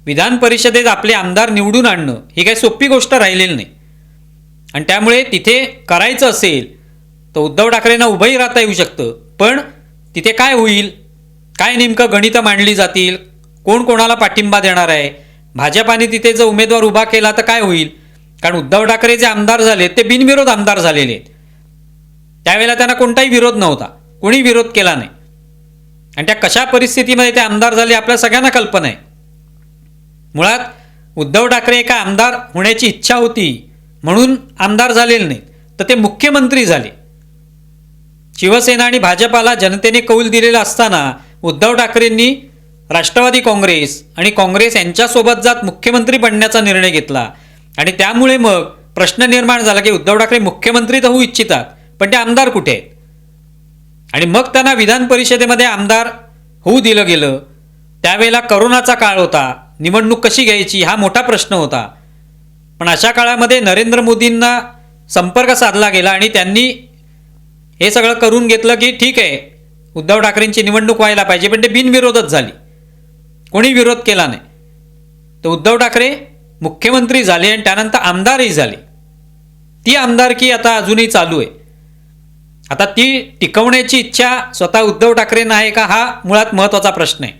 विधान परिषदेत आपले आमदार निवडून आणणं ही काही सोपी गोष्ट राहिलेली नाही. आणि त्यामुळे तिथे करायचं असेल तर उद्धव ठाकरेंना उभंही राहता येऊ शकतं, पण तिथे काय होईल, काय नेमकं गणितं मांडली जातील, कोण कोणाला पाठिंबा देणार आहे, भाजपाने तिथे जर उमेदवार उभा केला तर काय होईल. कारण उद्धव ठाकरे जे आमदार झाले ते बिनविरोध आमदार झालेले आहेत. त्यावेळेला त्यांना कोणताही विरोध नव्हता, कोणी विरोध केला नाही. आणि त्या कशा परिस्थितीमध्ये ते आमदार झाले आपल्या सगळ्यांना कल्पना आहे. मुळात उद्धव ठाकरे एका आमदार होण्याची इच्छा होती म्हणून आमदार झालेले नाहीत, तर ते मुख्यमंत्री झाले. शिवसेना आणि भाजपाला जनतेने कौल दिलेला असताना उद्धव ठाकरेंनी राष्ट्रवादी काँग्रेस आणि काँग्रेस यांच्यासोबत जात मुख्यमंत्री बनण्याचा निर्णय घेतला. आणि त्यामुळे मग प्रश्न निर्माण झाला की उद्धव ठाकरे मुख्यमंत्री तर होऊ इच्छितात, पण ते आमदार कुठे आहेत. आणि मग त्यांना विधान परिषदेमध्ये आमदार होऊ दिलं गेलं. त्यावेळेला करोनाचा काळ होता, निवडणूक कशी घ्यायची हा मोठा प्रश्न होता. पण अशा काळामध्ये नरेंद्र मोदींना संपर्क साधला गेला आणि त्यांनी हे सगळं करून घेतलं की ठीक आहे, उद्धव ठाकरेंची निवडणूक व्हायला पाहिजे, पण ते बिनविरोधच झाली, कोणी विरोध केला नाही. तर उद्धव ठाकरे मुख्यमंत्री झाले आणि त्यानंतर आमदारही झाले. ती आमदारकी आता अजूनही चालू आहे. आता ती टिकवण्याची इच्छा स्वतः उद्धव ठाकरेंना आहे का, हा मुळात महत्त्वाचा प्रश्न आहे.